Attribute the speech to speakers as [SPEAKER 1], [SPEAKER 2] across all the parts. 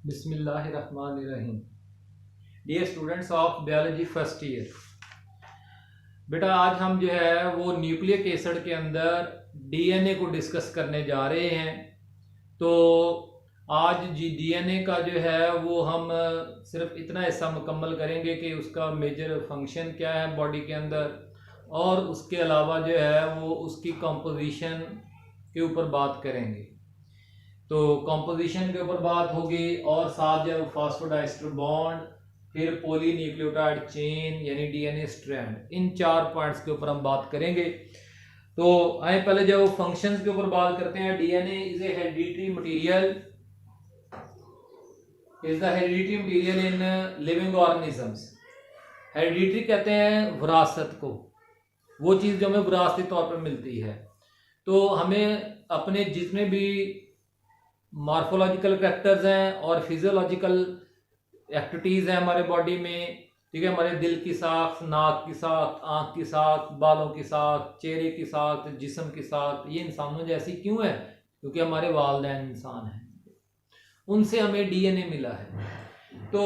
[SPEAKER 1] बिस्मिल्लाहिर्रहमानिर्रहीम। Dear students of biology first year, बेटा आज हम जो है वो न्यूक्लिक एसिड के अंदर डीएनए को डिस्कस करने जा रहे हैं। तो आज जी डीएनए का जो है वो हम सिर्फ इतना हिस्सा मुकम्मल करेंगे कि उसका मेजर फंक्शन क्या है बॉडी के अंदर, और उसके अलावा जो है वो उसकी कंपोजिशन के ऊपर बात करेंगे। तो कंपोजिशन के ऊपर बात होगी और साथ जब फॉस्फोडाइस्टर बॉन्ड, फिर पॉली न्यूक्लियोटाइड चेन यानी डीएनए स्ट्रैंड, इन 4 पॉइंट्स के ऊपर हम बात करेंगे। तो आए पहले जब फंक्शंस के ऊपर बात करते हैं। DNA is a hereditary material, is the hereditary material in living organisms. Hereditary कहते हैं विरासत को, वो चीज़ जो हमें विरासती तौर पर मिलती है। तो हमें अपने जितने भी मॉर्फोलॉजिकल कैरेक्टर्स हैं और फिजियोलॉजिकल एक्टिविटीज़ हैं हमारे बॉडी में, ठीक है, हमारे दिल की साख, नाक की साख, आँख की साख, बालों की साख, चेहरे की साख, जिस्म की साख, ये इंसानों जैसी क्यों है? क्योंकि हमारे वालिदैन इंसान हैं, उनसे हमें डीएनए मिला है। तो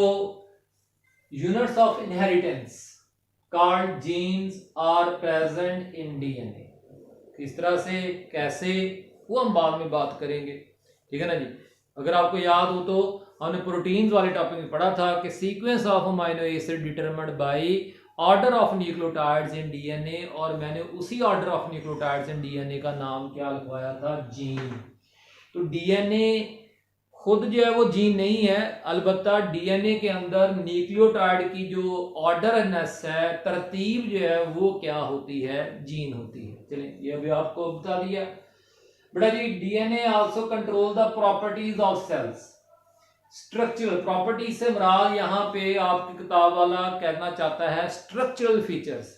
[SPEAKER 1] units of inheritance called genes are present in DNA. किस तरह से, कैसे, वो हम बाद में बात करेंगे, ठीक है ना जी। अगर आपको याद हो तो हमने प्रोटीन्स वाले टॉपिक में पढ़ा था कि sequence of amino acid determined by order of nucleotides in DNA, और मैंने उसी order of nucleotides in DNA का नाम क्या लगवाया था? जीन। तो डीएनए खुद जो है वो जीन नहीं है, अलबत्ता डीएनए के अंदर न्यूक्लियोटाइड की जो ऑर्डरनेस है, तरतीब जो है वो क्या होती है? जीन होती है। चलिए ये अभी आपको बता दिया बेटा जी। DNA also control the properties of cells. Structural properties से मुराद यहाँ पे आपकी किताब वाला कहना चाहता है स्ट्रक्चरल फीचर्स।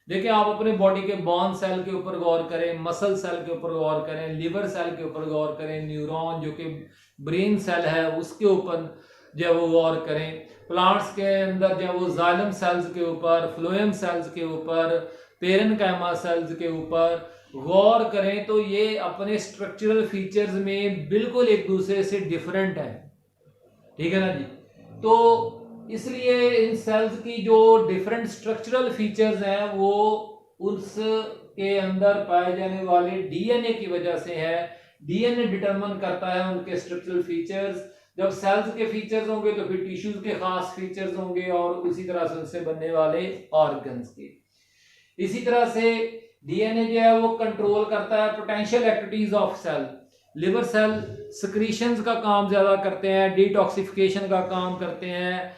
[SPEAKER 1] देखिए आप अपने बॉडी के बोन सेल के ऊपर गौर करें, मसल सेल के ऊपर गौर करें, लिवर सेल के ऊपर गौर करें, न्यूरॉन जो कि ब्रेन सेल है उसके ऊपर जब वो गौर करें, प्लांट्स के अंदर जब वो जाइलम सेल्स के ऊपर, फ्लोएम सेल्स के ऊपर, पेरेनकाइमा सेल्स के ऊपर गौर करें, तो ये अपने स्ट्रक्चरल फीचर्स में बिल्कुल एक दूसरे से डिफरेंट है, ठीक है ना जी। तो इसलिए इन सेल्स की जो डिफरेंट स्ट्रक्चरल फीचर्स हैं वो उसके अंदर पाए जाने वाले डीएनए की वजह से है। डीएनए डिटरमिन करता है उनके स्ट्रक्चरल फीचर्स। जब सेल्स के फीचर्स होंगे तो फिर टिश्यूज के खास फीचर्स होंगे, और उसी तरह से उनसे बनने वाले ऑर्गन्स के। इसी तरह से डीएनए जो है वो कंट्रोल करता है potential activities of cell. Liver cell secretions का काम ज्यादा करते हैं, डिटॉक्सिफिकेशन का काम करते हैं,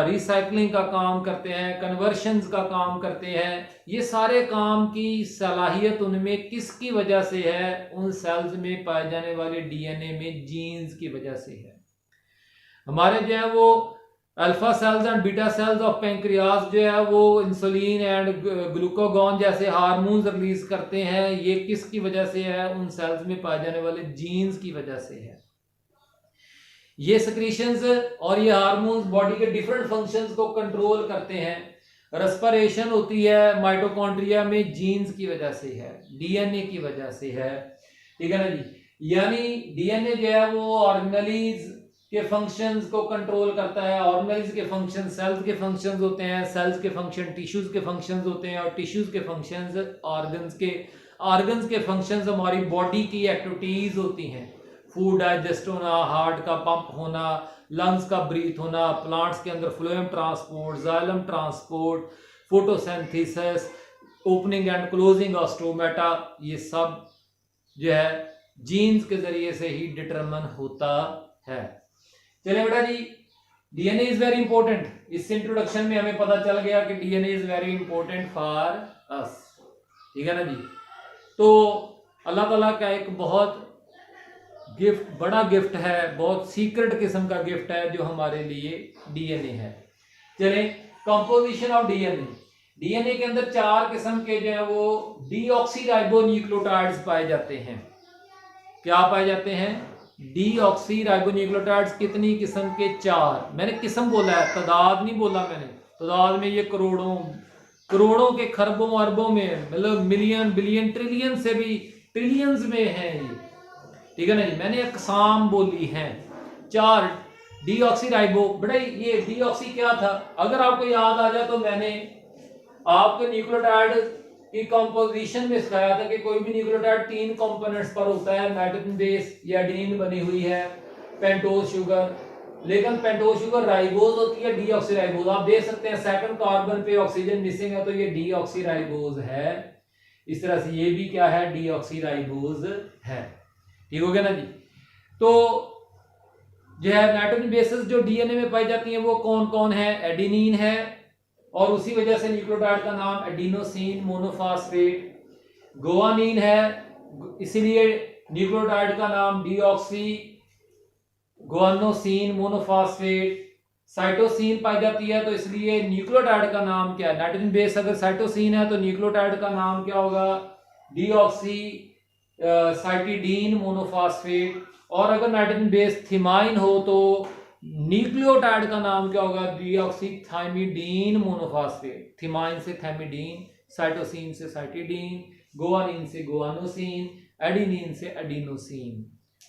[SPEAKER 1] रिसाइकलिंग का काम करते हैं, कन्वर्शंस का काम करते हैं। ये सारे काम की सलाहियत उनमें किसकी वजह से है? उन सेल्स में पाए जाने वाले डीएनए में जीन्स की वजह से है। हमारे जो है वो alpha cells and beta cells of pancreas जो है वो इंसुलिन एंड ग्लूकागॉन जैसे हार्मोन्स रिलीज करते हैं। ये किसकी वजह से है? उन सेल्स में पाए जाने वाले जीन्स की वजह से है। ये सिक्रीशंस और ये हार्मोन्स बॉडी के डिफरेंट फंक्शंस को कंट्रोल करते हैं। रेस्पिरेशन होती है माइटोकॉन्ड्रिया में, जीन्स की वजह से है, डीएनए की वजह से है, ठीक है ना जी। यानी डीएनए जो है वो ऑर्गेनेलीज के फंक्शंस को कंट्रोल करता है। ऑर्गेनेल्स के फंक्शन सेल्स के फंक्शंस होते हैं, सेल्स के फंक्शन टिश्यूज के फंक्शंस होते हैं, और टिश्यूज के फंक्शंस ऑर्गन्स के, ऑर्गन्स के फंक्शंस हमारी बॉडी की एक्टिविटीज होती हैं। फूड डाइजेस्ट होना, हार्ट का पंप होना, लंग्स का ब्रीथ होना, प्लांट्स के अंदर phloem transport, xylem transport, photosynthesis, opening and closing of stomata, ये सब जो है जीन्स के जरिए से ही डिटरमिन होता है। चलिए बेटा जी, डीएनए इज वेरी इंपॉर्टेंट। इस इंट्रोडक्शन में हमें पता चल गया कि DNA is very important for us, ठीक है ना जी। तो अल्लाह ताला का एक बहुत गिफ्ट, बड़ा गिफ्ट है, बहुत सीक्रेट किस्म का गिफ्ट है जो हमारे लिए डीएनए है। चलिए कंपोजिशन ऑफ डीएनए। डीएनए के अंदर 4 किस्म के जो है वो डीऑक्सीराइबोन्यूक्लियोटाइड्स पाए जाते हैं। क्या पाए जाते हैं? डीऑक्सीराइबोन्यूक्लियोटाइड्स। कितनी किस्म के? 4। मैंने किस्म बोला है, तादाद नहीं बोला मैंने। तादाद में ये करोड़ों, करोड़ों के खरबों अरबों में, मतलब मिलियन बिलियन ट्रिलियन से भी ट्रिलियंस में है ये, ठीक है ना जी। मैंने अकसाम बोली हैं, 4 डीऑक्सीराइबो, बेटा ये डीऑक्सी क्या था, अगर आपको याद आ जाए तो मैंने आपके न्यूक्लियोटाइड की कंपोजिशन में सिखाया था कि कोई भी न्यूक्लियोटाइड 3 कंपोनेंट्स पर होता है, नाइट्रोजन बेस या एडेनिन बनी हुई है, पेंटोज शुगर, लेकिन पेंटोज शुगर राइबोज होती है, डीऑक्सीराइबोज। आप देख सकते हैं सेकंड कार्बन पे ऑक्सीजन मिसिंग है तो ये डीऑक्सीराइबोज है। इस तरह से ये भी क्या है, डीऑक्सीराइबोज है। ठीक हो गया ना जी। तो जो है नाइट्रोजन बेसेस जो डीएनए में पाई जाती हैं वो कौन कौन है, एडेनिन है, और उसी वजह से न्यूक्लियोटाइड का नाम एडिनोसिन मोनोफॉस्फेट। गुआनिन है, इसीलिए न्यूक्लियोटाइड का नाम डीऑक्सी गुआनोसिन मोनोफॉस्फेट। साइटोसिन पाई जाती है तो इसलिए न्यूक्लियोटाइड का नाम क्या है, नाइट्रोजन बेस अगर साइटोसिन है तो न्यूक्लियोटाइड का नाम क्या होगा, डीऑक्सी साइटिडीन मोनोफॉस्फेट। और अगर नाइट्रोजन बेस थिमाइन हो तो न्यूक्लियोटाइड का नाम क्या होगा, डीऑक्सीथाइमिडीन मोनोफॉस्फेट। थिमाइन से थाइमिडीन, साइटोसिन से साइटिडीन, गुआनिन से गुआनोसिन, एडेनिन से एडिनोसिन।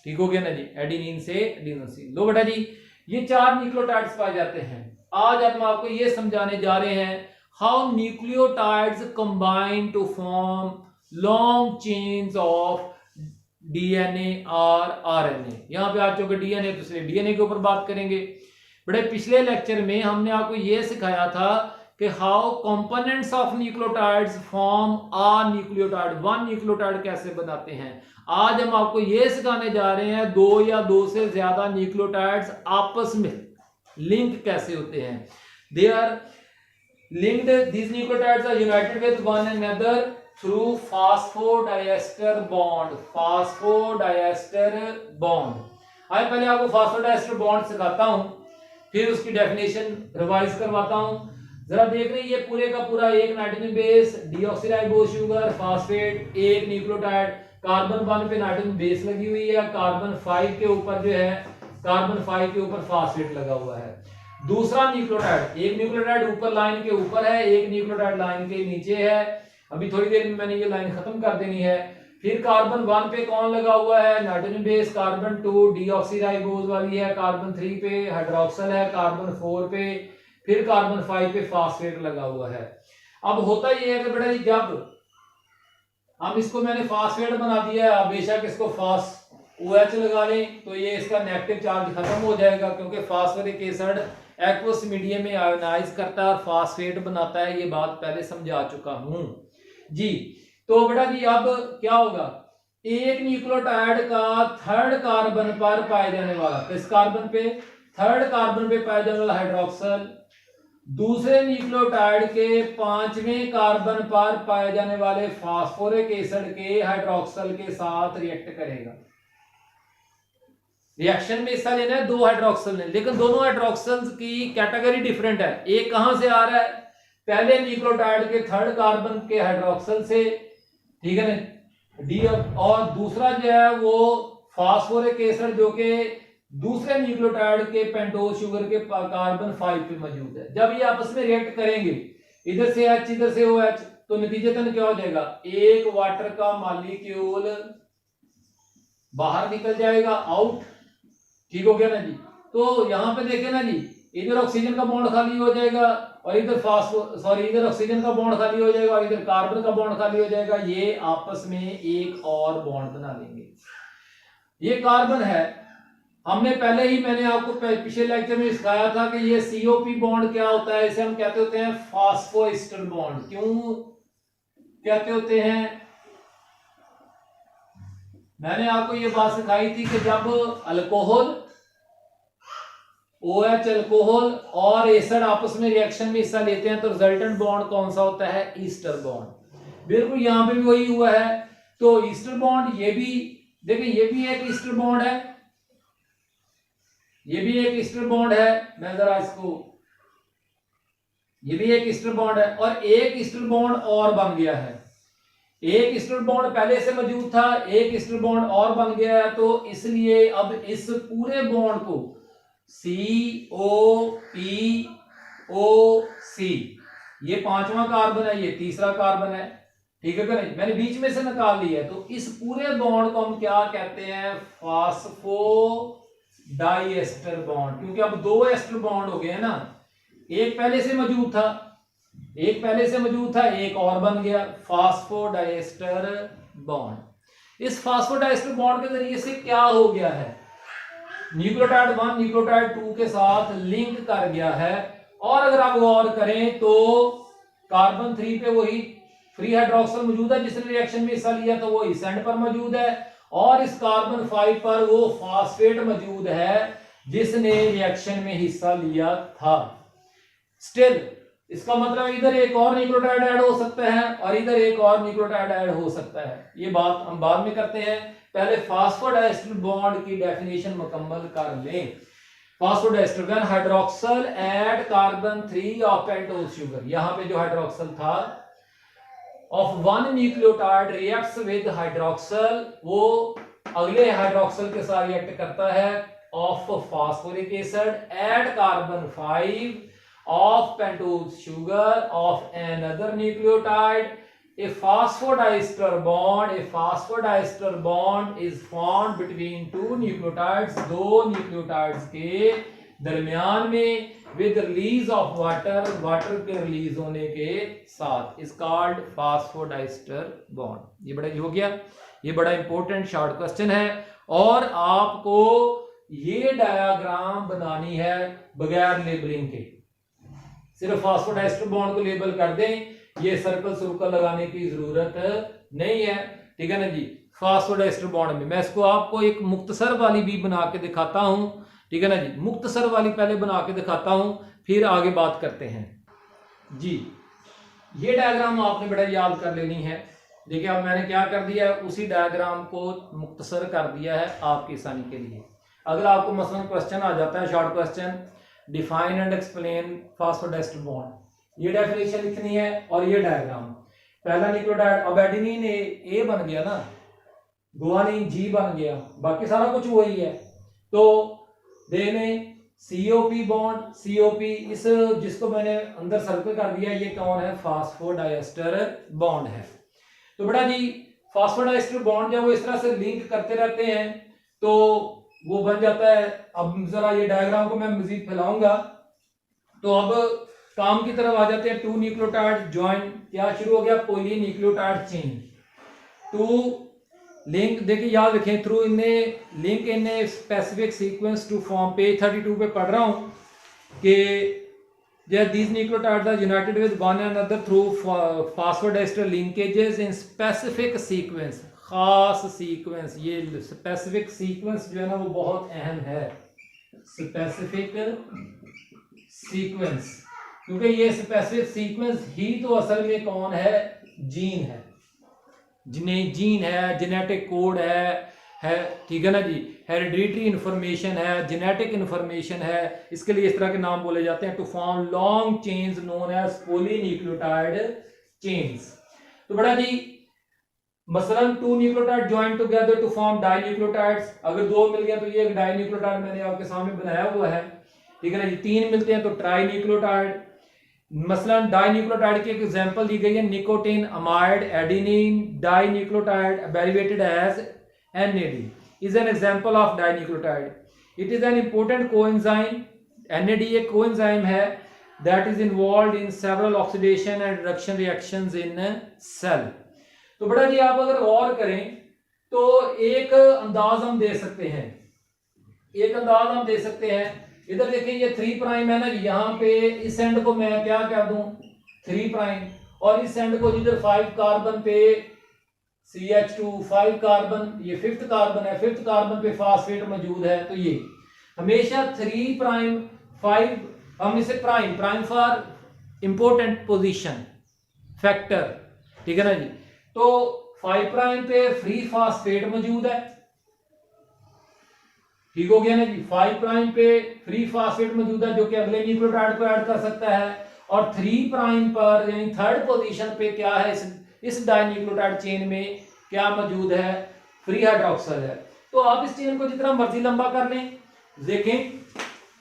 [SPEAKER 1] ठीक हो गया ना जी, एडेनिन से एडिनोसिन। लो बेटा जी, ये 4 न्यूक्लियोटाइड्स पाए जाते हैं। आज हम आपको ये समझाने जा रहे हैं how nucleotides combine to form long chains of DNA और आरएनए। यहां पे आ चुके डीएनए, दूसरे डीएनए के ऊपर बात करेंगे। बड़े पिछले लेक्चर में हमने आपको यह सिखाया था कि how components of nucleotides form a nucleotide, 1 nucleotide कैसे बनाते हैं। आज हम आपको यह सिखाने जा रहे हैं 2 या 2 से ज्यादा न्यूक्लियोटाइड्स आपस में लिंक कैसे होते हैं। They are linked, these nucleotides are united with one another through phosphodiester bond। phosphodiester bond, आज पहले आपको फास्फोडाइस्टर बॉन्ड सिखाता हूं, फिर उसकी डेफिनेशन रिवाइज करवाता हूं। जरा देख रहे, ये पूरे का पूरा एक nitrogen base, deoxyribose sugar, phosphate, एक न्यूक्लियोटाइड, कार्बन 1 पे नाइट्रोजन बेस लगी हुई है, कार्बन 5 के ऊपर जो है, कार्बन 5 के ऊपर फास्फेट लगा हुआ है। दूसरा न्यूक्लियोटाइड, एक न्यूक्लियोटाइड ऊपर लाइन के ऊपर है, एक न्यूक्लियोटाइड लाइन के नीचे है। अभी थोड़ी देर में मैंने ये लाइन खत्म कर देनी है। फिर कार्बन 1 पे कौन लगा हुआ है, नाइट्रोजन बेस, कार्बन 2 डीऑक्सीराइबोज वाली है, कार्बन 3 पे हाइड्रोक्सिल है, कार्बन 4 पे, फिर कार्बन 5 पे फास्फेट लगा हुआ है। अब होता ये है कि बेटा जी, जब हम इसको मैंने फास्फेट बना दिया है, बेशक इसको फास OH लगा लें तो ये इसका नेगेटिव चार्ज खत्म हो जाएगा, क्योंकि फास्फोरिक एसिड एक्वस मीडियम में आयोनाइज करता है और फास्फेट बनाता है। ये बात पहले समझा चुका हूं जी। तो बेटा जी अब क्या होगा, एक न्यूक्लियोटाइड का 3rd कार्बन पर पाए जाने वाला, किस कार्बन पे, 3rd कार्बन पे पाए जाने वाला हाइड्रोक्सिल दूसरे न्यूक्लियोटाइड के 5वें कार्बन पर पाए जाने वाले फास्फोरिक एसिड के हाइड्रोक्सिल के साथ रिएक्ट करेगा। रिएक्शन में हिस्सा लेना है 2 हाइड्रोक्सिल ने, लेकिन दोनों हाइड्रोक्सिल्स की कैटेगरी डिफरेंट है। एक कहां से आ रहा है, पहले न्यूक्लियोटाइड के 3rd कार्बन के हाइड्रोक्सिल से, ठीक है ना डी, और दूसरा जो है वो फास्फोरिक एसिड जो कि दूसरे न्यूक्लियोटाइड के पेंटोज शुगर के कार्बन 5 पे मौजूद है। जब ये आपस में रिएक्ट करेंगे, इधर से H इधर से OH, तो नतीजतन क्या हो जाएगा, एक वाटर का मॉलिक्यूल बाहर निकल जाएगा, आउट। ठीक हो गया ना जी। तो यहां पे देखें ना जी, इधर ऑक्सीजन का बॉन्ड खाली हो जाएगा और इधर इधर ऑक्सीजन का बॉन्ड खाली हो जाएगा और इधर कार्बन का बॉन्ड खाली हो जाएगा। ये आपस में एक और बॉन्ड बना लेंगे। ये कार्बन है, हमने पहले ही, मैंने आपको पिछले लेक्चर में सिखाया था कि ये COP बॉन्ड क्या होता है, इसे हम कहते होते हैं फास्फोएस्टर बॉन्ड। क्यों कहते होते हैं, मैंने आपको ये बात सिखाई थी कि जब अल्कोहल, OH अल्कोहल और एसिड आपस में रिएक्शन में हिस्सा लेते हैं तो रिजल्टेंट बॉन्ड कौन सा होता है, ईस्टर बॉन्ड। बिल्कुल यहां पे भी वही हुआ है। तो ईस्टर बॉन्ड, ये भी देखिए, ये भी एक ईस्टर बॉन्ड है, ये भी एक ईस्टर बॉन्ड है। मैं जरा इसको, ये भी एक ईस्टर बॉन्ड है और एक ईस्टर बॉन्ड और बन गया है। एक ईस्टर बॉन्ड पहले से मौजूद था, एक ईस्टर बॉन्ड और बन गया है। तो इसलिए अब इस पूरे बॉन्ड को COPOC, ये 5वां कार्बन है, ये तीसरा कार्बन है, ठीक है क्या नहीं, मैंने बीच में से निकाल लिया है। तो इस पूरे बॉन्ड को हम क्या कहते हैं, फास्फो डाई एस्टर बॉन्ड, क्योंकि अब दो एस्टर बॉन्ड हो गए हैं ना, एक पहले से मौजूद था, एक और बन गया, फास्फोडाइएस्टर बॉन्ड। इस फास्फोडाइएस्टर बॉन्ड के जरिए से क्या हो गया है, न्यूक्लियोटाइड 1 न्यूक्लियोटाइड 2 के साथ लिंक कर गया है। और अगर आप गौर करें तो कार्बन 3 पे वही फ्री हाइड्रोक्सल मौजूद है जिसने रिएक्शन में हिस्सा लिया, तो वो इस एंड पर मौजूद है, और इस कार्बन 5 पर वो फास्फेट मौजूद है जिसने रिएक्शन में हिस्सा लिया था। स्टिल इसका मतलब इधर एक और न्यूक्लियोटाइड ऐड हो सकता है और इधर एक और न्यूक्लियोटाइड ऐड हो सकता है। ये बात हम बाद में करते हैं, पहले फास्फोडाइएस्टर बॉन्ड की डेफिनेशन मुकम्मल कर लें। फास्फोडाइएस्टर when hydroxyl add carbon 3 of pentose sugar, यहां पे जो हाइड्रोक्सल था of one nucleotide reacts with hydroxyl, वो अगले हाइड्रोक्सल के साथ रिएक्ट करता है of phosphoric acid add carbon 5 of pentose sugar of another nucleotide. A phosphodiester bond is formed between two nucleotides, दो न्यूक्लियोटाइड्स के दरमियान में with release of water के रिलीज होने के साथ is called phosphodiester bond। ये बड़ा हो गया, ये बड़ा इंपॉर्टेंट शॉर्ट क्वेश्चन है और आपको ये डायग्राम बनानी है बगैर लेबलिंग के, सिर्फ फास्फोडाइएस्टर बॉन्ड को लेबल कर दें, ये सर्कल लगाने की जरूरत नहीं है, ठीक है ना जी। फास्फोडाइएस्टर बॉन्ड में मैं इसको आपको एक मुख्तसर वाली भी बना के दिखाता हूं, ठीक है ना जी, मुख्तसर वाली पहले बना के दिखाता हूं फिर आगे बात करते हैं जी। ये डायग्राम आपने बड़ा याद कर लेनी है। देखिए अब मैंने क्या कर दिया है, उसी डायग्राम को मुख्तसर कर दिया है आपकी आसानी के लिए। अगर आपको मसलन क्वेश्चन आ जाता है short question, define and explain फास्फोडाइएस्टर bond, ये डेफिनेशन लिखनी है और ये डायग्राम। पहला न्यूक्लियोटाइड अब एडेनिन ए बन गया ना, गुआनिन जी बन गया, बाकी सारा कुछ वही है। तो देने सीओपी बॉन्ड, सीओपी इस जिसको मैंने अंदर सर्कल कर दिया, ये कौन है, फास्फोडाइएस्टर बॉन्ड है। तो बेटा जी फास्फोडाइएस्टर बॉन्ड जब वो इस तरह से लिंक करते रहते हैं तो वो बन जाता है। अब जरा ये डायग्राम को मैं मजीद फैलाऊंगा तो अब काम की तरफ आ जाते हैं। टू न्यूक्लियोटाइड ज्वाइन, क्या शुरू हो गया, polynucleotide chain, to link, देखिए याद रखें, through in link in a specific sequence to form, page 32 पे पढ़ रहा हूं कि these nucleotides are united with one another through phosphodiester linkages in specific sequence, खास सीक्वेंस। ये स्पेसिफिक सीक्वेंस जो है ना वो बहुत अहम है, स्पेसिफिक सीक्वेंस, क्योंकि ये स्पेसिफिक सीक्वेंस ही तो असल में कौन है, जीन है, जिन्हें जीन है, जेनेटिक कोड है, ठीक है ना जी, हेरिडिटरी इंफॉर्मेशन है, जेनेटिक इंफॉर्मेशन है, इसके लिए इस तरह के नाम बोले जाते हैं। To form long chains known as polynucleotide chains. तो बड़ा जी मसलन two nucleotide join together to form dinucleotides, अगर दो मिल गया तो ये एक डाइन्यूक्लियोटाइड मैंने आपके सामने बनाया हुआ है, ठीक है ना जी। तीन मिलते हैं तो ट्राइन्यूक्लियोटाइड। मसलन डाइन्यूक्लियोटाइड की एक एग्जांपल दी गई है, nicotinamide adenine dinucleotide abbreviated as NAD is an example of dinucleotide. It is an important coenzyme. NAD एक coenzyme है that is involved in several oxidation and reduction reactions in cell. तो बड़ा जी आप अगर गौर करें तो एक अंदाज हम दे सकते हैं, इधर देखिए ये 3 प्राइम है ना, यहाँ पे इस एंड को मैं क्या कर दूं 3 प्राइम, और इस एंड को जिधर 5 कार्बन पे CH2 5 कार्बन, ये 5th कार्बन है, 5th कार्बन पे फास्फेट मौजूद है, तो ये हमेशा 3 प्राइम 5, हम इसे prime for important position factor, ठीक है ना जी। तो 5 प्राइम पे फ्री फास्फेट मौजूद है, ठीक हो गया ना जी। 5 प्राइम पे फ्री फास्फेट मौजूद है जो कि अगले न्यूक्लियोटाइड को ऐड कर सकता है, और 3 प्राइम पर यानी 3rd पोजीशन पे क्या है, इस डाइन्यूक्लियोटाइड चेन में क्या मौजूद है, फ्री हाइड्रोक्सल है। तो आप इस चेन को जितना मर्जी लंबा कर लें, देखें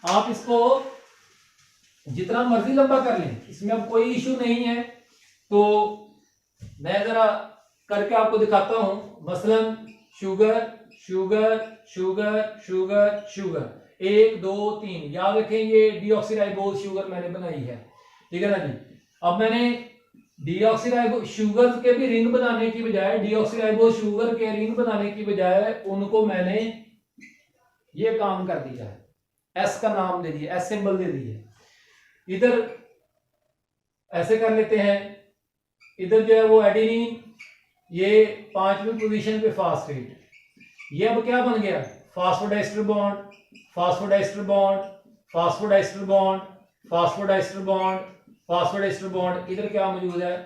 [SPEAKER 1] आप इसको जितना मर्जी लंबा कर लें, इसमें अब कोई इशू नहीं है। तो मैं जरा करके आपको दिखाता हूं, मसलन sugar sugar sugar sugar sugar, 1 2 3, याद रखें ये डीऑक्सीराइबोज शुगर मैंने बनाई है, ठीक है ना जी। अब मैंने डीऑक्सीराइबोज शुगर के भी रिंग बनाने की बजाय, डीऑक्सीराइबोज शुगर के रिंग बनाने की बजाय उनको मैंने ये काम कर दिया है, एस का नाम दे दिया, एस सिंबल दे दिया। इधर ऐसे कर लेते हैं, इधर जो है वो एडेनिन, ये 5वीं पोजीशन पे फास्फेट, ये अब क्या बन गया, phosphodiester bond, phosphodiester bond, phosphodiester bond, phosphodiester bond, phosphodiester bond. इधर क्या मौजूद है,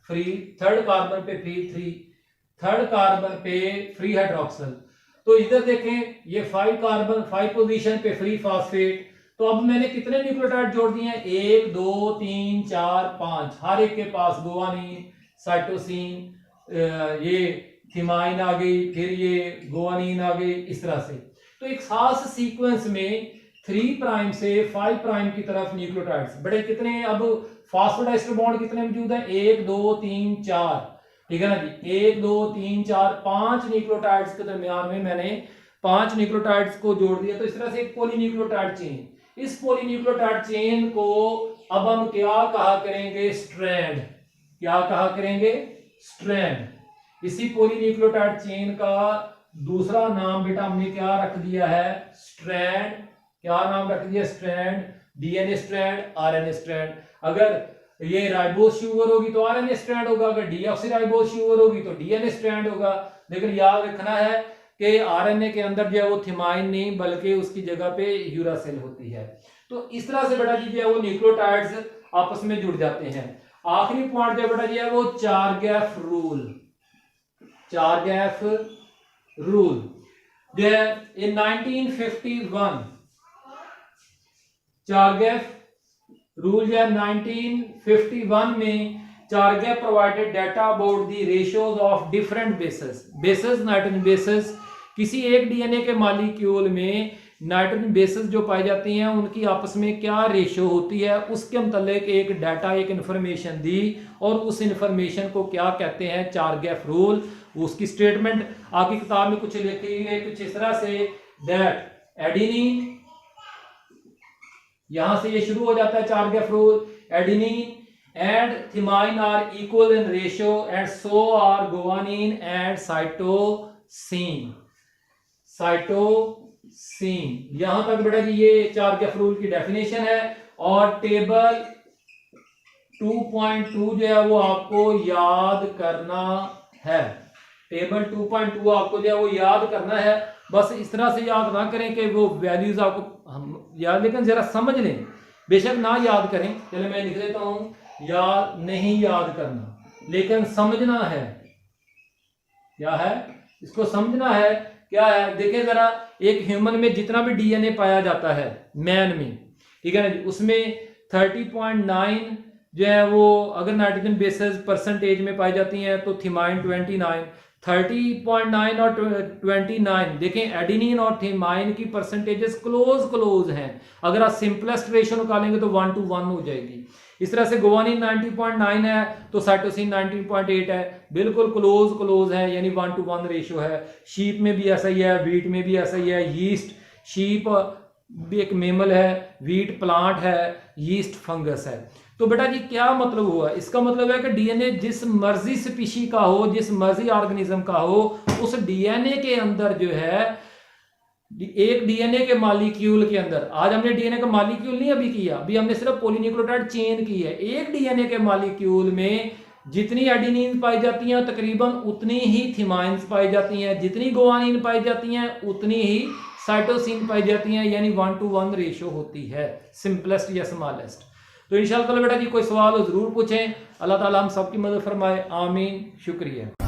[SPEAKER 1] फ्री, थर्ड कार्बन पे फ्री, थर्ड कार्बन पे फ्री हाइड्रोक्सिल। तो इधर देखें ये 5 कार्बन 5 पोजीशन पे फ्री फास्फेट। तो अब मैंने कितने न्यूक्लियोटाइड जोड़ दिए हैं, 1 2 3 4 5, हर एक के पास गुआनिन, साइटोसिन, ये थिमाइन आ गई, फिर ये गुआनिन आ गई, इस तरह से। तो एक खास सीक्वेंस में 3 प्राइम से 5 प्राइम की तरफ न्यूक्लियोटाइड्स बड़े कितने, अब फास्फोडाइस्टर बॉन्ड कितने मौजूद है, 1 2 3 4, ठीक है ना जी, 1 2 3 4 5 न्यूक्लियोटाइड्स के दरमियान में मैंने 5 न्यूक्लियोटाइड्स को जोड़ दिया। तो इस तरह से एक पॉलीन्यूक्लियोटाइड चेन, इस पॉलीन्यूक्लियोटाइड चेन को अब हम क्या कहा करेंगे, स्ट्रैंड, क्या कहा करेंगे, स्ट्रैंड। इसी पॉलीन्यूक्लियोटाइड चेन का दूसरा नाम बेटा हमने क्या रख दिया है, स्ट्रैंड, क्या नाम रख दिया, strand, DNA strand, RNA strand. अगर ये राइबोज शुगर होगी तो आरएनए स्ट्रैंड होगा, अगर डीऑक्सीराइबोज शुगर होगी तो डीएनए स्ट्रैंड होगा। लेकिन याद रखना है कि आरएनए के अंदर जो है वो थिमाइन नहीं बल्कि उसकी जगह पे यूरासिल होती है। तो इस तरह से बेटा जी जो है वो न्यूक्लियोटाइड्स आपस में जुड़ जाते हैं। आखिरी पॉइंट जो बेटा जी है वो चारगैफ रूल, चारगैफ रूल जो है इन 1951 चारगैफ रूल जो है 1951 में Chargaff provided data about the ratios of different bases nitrogen bases. किसी एक डीएनए के मॉलिक्यूल में नाइट्रोजन बेसेस जो पाई जाती हैं उनकी आपस में क्या रेशियो होती है, उसके मुतालिक एक डाटा, एक इंफॉर्मेशन दी, और उस इंफॉर्मेशन को क्या कहते हैं, चारगैफ रूल। उसकी स्टेटमेंट आपकी किताब में कुछ लिखी है कुछ इस तरह से, दैट एडेनिन, यहां से ये शुरू हो जाता है Chargaff rule, adenine and thymine are equal in ratio and so are guanine and cytosine, cytosine। यहां तक बेटा जी ये चारगैफ रूल की डेफिनेशन है। और टेबल 2.2 जो है वो आपको याद करना है, टेबल 2.2 आपको जो है वो याद करना है। बस इस तरह से याद ना करें कि वो वैल्यूज आपको हम याद, लेकिन जरा समझ लें, बेशक ना याद करें, चलो मैं लिख देता हूं, याद नहीं याद करना लेकिन समझना है, क्या है, इसको समझना है। क्या है, देखिए जरा, एक ह्यूमन में जितना भी डीएनए पाया जाता है मैन में, ठीक है ना जी, उसमें 30.9 जो है वो अगर नाइट्रोजन बेसेस परसेंटेज में पाई जाती हैं तो थिमाइन 29, 30.9 और 29। देखें एडेनिन और थिमाइन की परसेंटेजेस क्लोज हैं, अगर आप सिंपलेस्ट रेशियो निकालेंगे तो 1:1 हो जाएगी। इस तरह से गुआनिन 90.9 है तो साइटोसिन 19.8 है, बिल्कुल क्लोज है, यानी 1:1 रेशियो है। शीप में भी ऐसा ही है, वीट में भी ऐसा ही है। यीस्ट, शीप भी एक मेमल है, वीट प्लांट है, यीस्ट फंगस है। तो बेटा जी क्या मतलब हुआ, इसका मतलब है कि डीएनए जिस मर्जी स्पीशी का हो, जिस मर्जी ऑर्गेनिज्म का हो, उस डीएनए के अंदर जो है, एक डीएनए के मॉलिक्यूल के अंदर, आज हमने डीएनए का मॉलिक्यूल नहीं अभी किया, अभी हमने सिर्फ पॉलीन्यूक्लियोटाइड चेन की है। एक डीएनए के मॉलिक्यूल में जितनी एडेनिन पाई जाती हैं तकरीबन उतनी ही थिमाइंस पाई जाती हैं, जितनी गुआनिन पाई जाती हैं उतनी ही साइटोसिन पाई जाती हैं, यानी 1:1 रेशियो होती है, सिंपलेस्ट या स्मॉलेस्ट। तो इंशाअल्लाह बेटा जी कोई सवाल हो जरूर पूछें। अल्लाह ताला हम सबकी मदद फरमाए, आमीन, शुक्रिया।